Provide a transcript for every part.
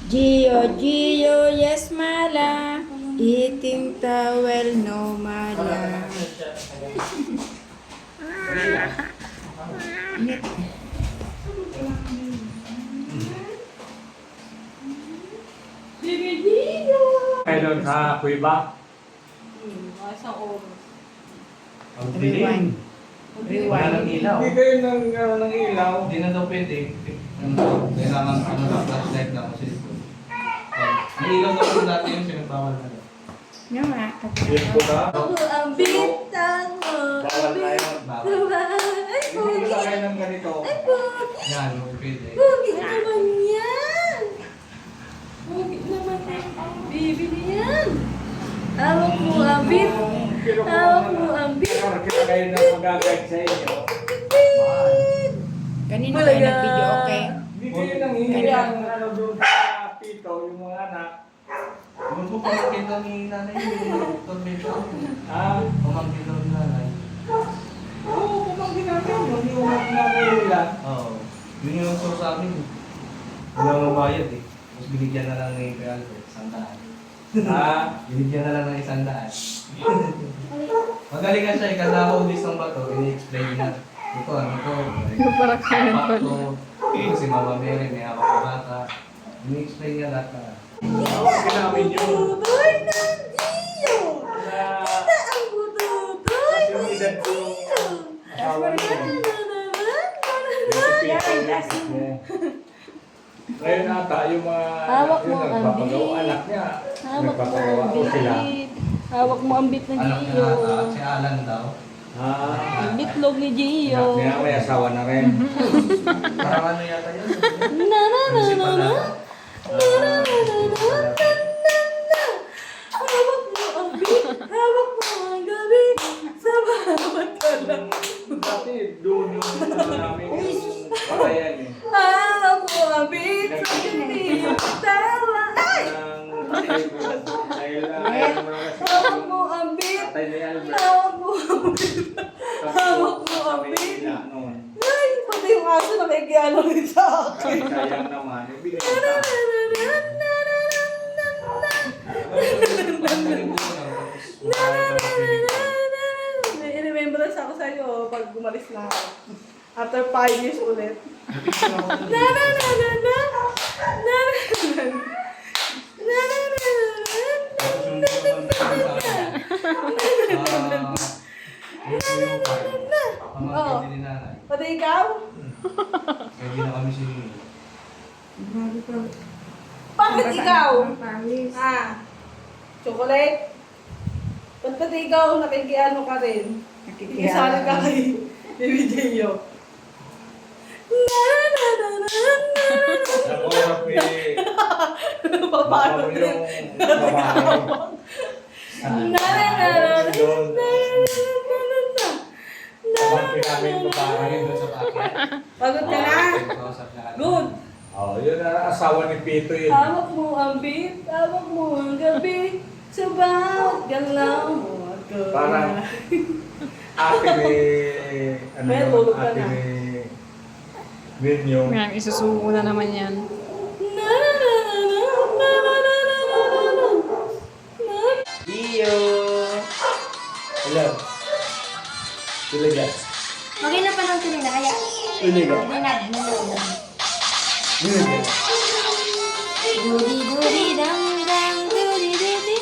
Gio, Gio, yes, Mala. Eating towel, no, Mala. Kaya doon sa kuiba. Isang oras. Ang Rewind. dilim. Wala ng ilaw. Hindi kayo ng ilaw. Hindi na daw pwede. Kailangan na flashlight lang kasi ito. Ang ilaw daw po dati yung pinagbawal na daw. Nga nga. Yes po na. Ako ang bitang mo. Bawal na yun. Ay, Hindi pugi. ko kayo ng ganito. Ay, pugi. Yan, hindi pwede. Pugi naman yan. Pugi naman yan. Bibili yan. Hawak mo ang bit. Hawak mo ang bit. Pero kita kayo na mag-guide sa inyo. Kanino Wala kayo yan. nag-video, okay? Hindi kayo nang hindi ang ano doon sa pito, yung mga anak. Yung po pamangkin daw ni nanay yung tormento. Ah, Pamangkin daw ni nanay. oo, pamangkin natin yun. Yung mga nangyayilan. Oo. Yun yung source sa amin. Wala mabayad eh. Tapos binigyan na lang ni Kuya Albert, 100. Ah, Binigyan na lang ng 100. Magaling ka siya, kada hobbies ng bato, ini-explain niya. Ito, ano to? Para kayo Apat to. Ito si Mama Mary, may hawak na bata. Ini-explain niya lahat na. pamangkin namin yun. Butoy ng Gio. Na, Kita ang butoy yung ng edad ko Gio. yung asawa niyo. Yung Yan, pito, kasi. ngayon ata, yung mga Hawak yung mo ang nagpapagawa bit. anak niya. Hawak mo Nagpapagawa ang ko sila. bit. Hawak mo ang bit ng Anak niya Gio. ata, si Alan daw. Ah, Bitlog ni anak Gio. niya may asawa na rin. Parang ano yata yun? Na na na Si na Pala. na. Hawak mo ang bit. Hawak mo ang gabi. Sa bawat talang. Dati doon yung ano namin yung palayan eh. Hawak mo ang bit. Sa gabi yung tawa. Ay! Dahil ayaw mo na kasi Hawak mo ang bit. patay ni Albert. Hawak mo ang bit. Hawak mo ang Kami bit. nila noon. Ay, pati yung aso nakikiano rin sa akin. Kasi sayang naman, ibigay kita. I-remember lang ako sa'yo pag gumalis na ako. After 5 years ulit. Na na na na na. Na na na na. Na na na na. Pamangkin din ni nanay. Pati ikaw? Kaya di na kami si Bakit ikaw? Paris. Ah, chocolate? Ba't pati ikaw nakikiano ka rin? Ikisali ka kay Baby Gio. Na na na na na Sa oras ni Paano baka mo rin? yung babae. Na na na na Doon, na. pamangkin namin yung babae. doon sa packet. Pagod ka na? Kausap na kami. Good. Oh, yun ang asawa ni Pito yun. Hawak mo ang beat, hawak mo ang gabi. Sa bawat galaw mo ako. Parang ate ni, ano May yun, tulog ka ate na. ni Minyong. Yan, isusuko na naman yan. Na na na na na na na na na na na. Iyo! Hello. Tuliga. Okay na pa ng tuloy na kaya Tuliga. hindi na nanonood. Tuliga. Duri duri dang dang duri duri.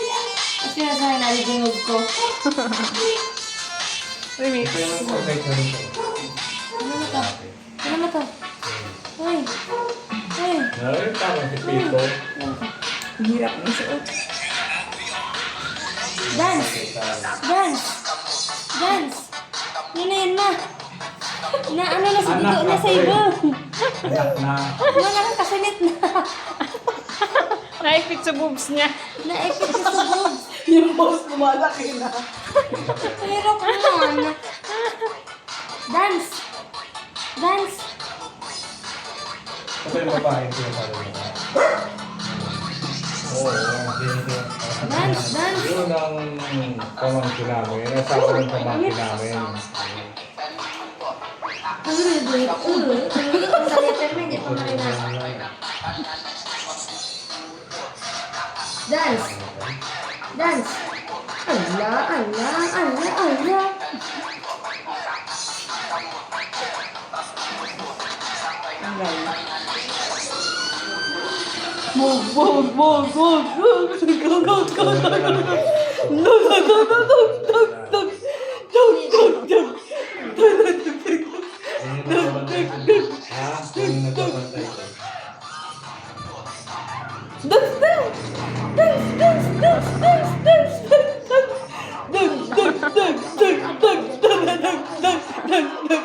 Kasi nasa akin narinig ko. Remix. Ito yung okay ko rin po. Ano na to? Ano na to? Uy. Uy. Ay, parang si Pito. Ang hirap ng suot. Dance. Dance. Dance. Yun na yun na. Na ano na si Anak Dito na na sa to eh. ibo. Anak na. Mga nakakasalit na. Naipit sa boobs niya. Naipit ko sa boobs. Yung boss lumalaki na. Hirap naman. Dance. Dance. Ito yung babae ko yung parang yun. Oo. Dance. Dance. Yun ang pamangkin namin. Asawa ng pamangkin namin. Sa letter na, hindi ko marinig. Dance. Dance. Allah, Allah, Allah, Allah. Move, move, move, move, move. Go, go, go, go, go, go. No, no, no, no, no, no, no. Dug, dug, dug. Dance, dance. Dance, dance, dance, dance, dance, dance. Dug, dug, dug, dug, dug, dug, dug, dug, dug, dug.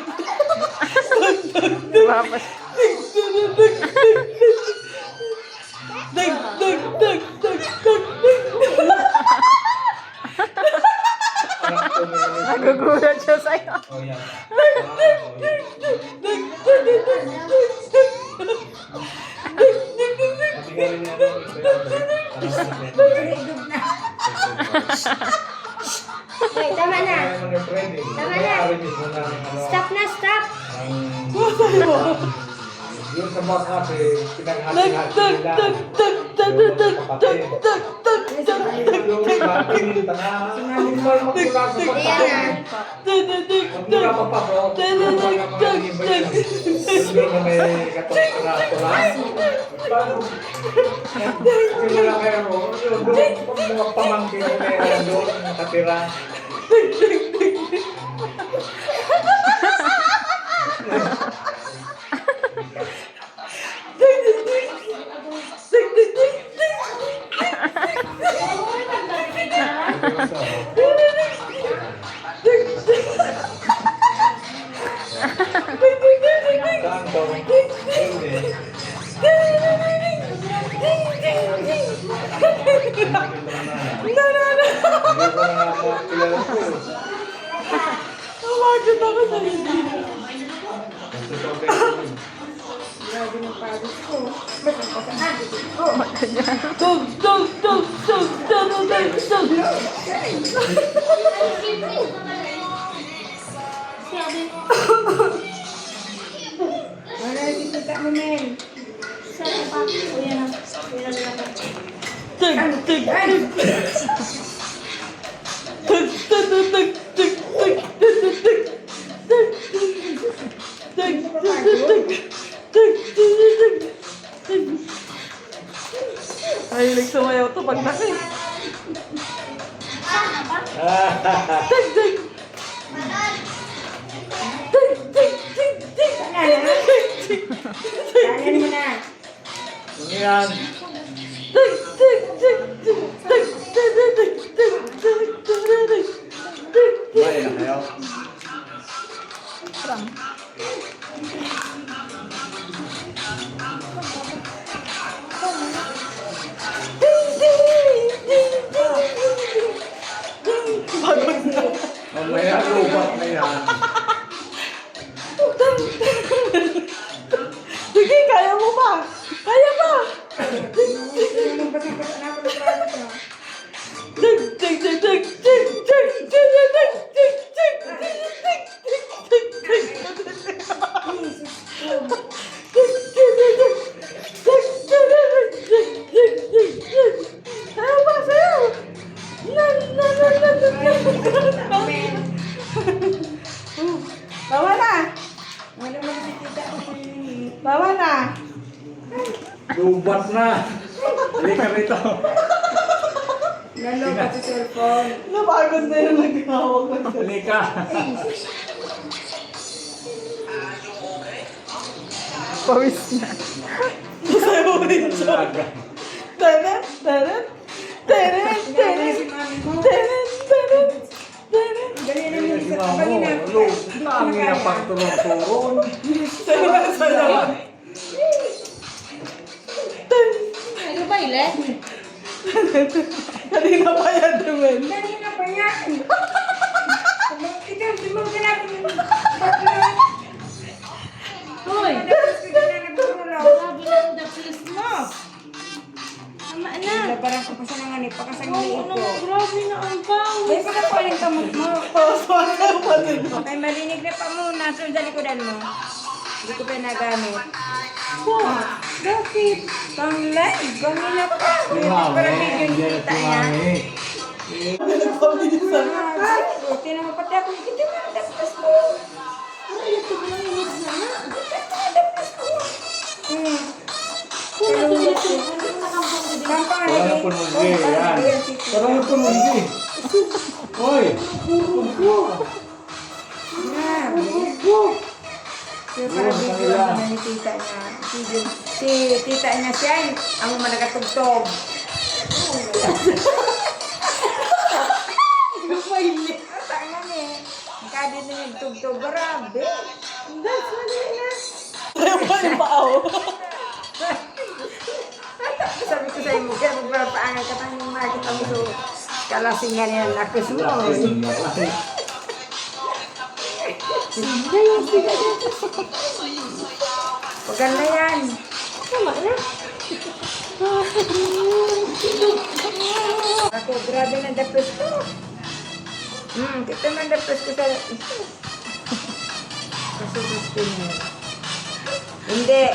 Lumabas. Dug, dug, dug, dug, dug, dug. Nagugulat siya sa'yo. Oh, yan. Okay, tama na. Tama na. Stop na, stop. Yung sa mga kasi, Dug, pinaghati-hati dug, nila. dug, dug, dug, dug, dug, dug, dug, dug, dug. Yung pinita na, yung mga magmula sa Ayan pagkakas. na. Dug, dug, dug, Magmula dug. pa pa, bro. Yung mga mag-iiba yan. Yung mga may katong-tula. Paano? Yung wala kayo, bro. Yung doon, pag mga pamangkin ko kaya doon, nakatira. Saan to? Hindi. Hindi ko na nga kilala ko. Tawagin ako sa hindi. Kasi ito, okay. Dug, dug, dug, dug, dug, dug, dug. Wala na kita mo, Mel. Saan pa? Uyan na. Uyan na lang. Dug, dug, dug. Dug, dug, dug, dug, dug, dug, dug, dug, dug. Dug, dug, dug, dug, dug. Dug, dug, dug, dug. Dug. Mahilig sumayaw to pag laki. Dug, dug. Dug, dug, dug, dug. Kanan mo na. Ano yan? Dug, dug, dug, dug, dug, dug, dug, dug, dug, dug, dug, dug, dug. May na kayo? Pagod na. Mamaya lubat na yan. Sige, kaya mo pa. Kaya pa. Dug, dug, dug, dug, dug, dug, dug, dug, dug, dug, dug, Sayaw pa, sayaw. Na, na, na, na, na, na. Bawa na. Bawa na. Lubat na. Halika rito. Naloka sa cellphone. Napagod na yung naghawak ko. Halika. Pawis na. Sayaw rin siya. Tenen, tenen, tenen, tenen, tenen, tenen, tenen. Si Mamo, dami na pagturong-turong. Sayaw, sayaw. Ano ba, Ilet? Kanina pa yan, Duel. Kanina pa yan. Ikaw, simang ka natin. Hoy! Grabe na ang daklis mo. Tama na. Parang kapasanangan eh, pakasangin Oo ito. naman, grabe na ang bawal. Ay, pagkakuha ng kamot mo. Sayaw pa din. Ay, marinig na pa muna. So, sa likodan mo. Hindi ko pa nagamit. Wow. Bakit? Pang live, pangina pa. Para video yung kita niya. Buti naman pati ako. Hindi mo nadapos ko. Kampang Wala lagi. po nung yan. Parang po nung Hoy! Pero para video na ni tita niya. Si tita niya siya, ang managatugtog. Gumailit. Tangan eh. Kadi na nagtugtog. Grabe. Ayaw yung paaw. Sabi ko sa iyo, kaya magpapaangal ka tayo ng makita mo so kalasingan yan. Nakos mo. Paganda yan. Ako, grabe na dapos ko. Kita na dapos ko sa... Kasi gusto niya. Hindi.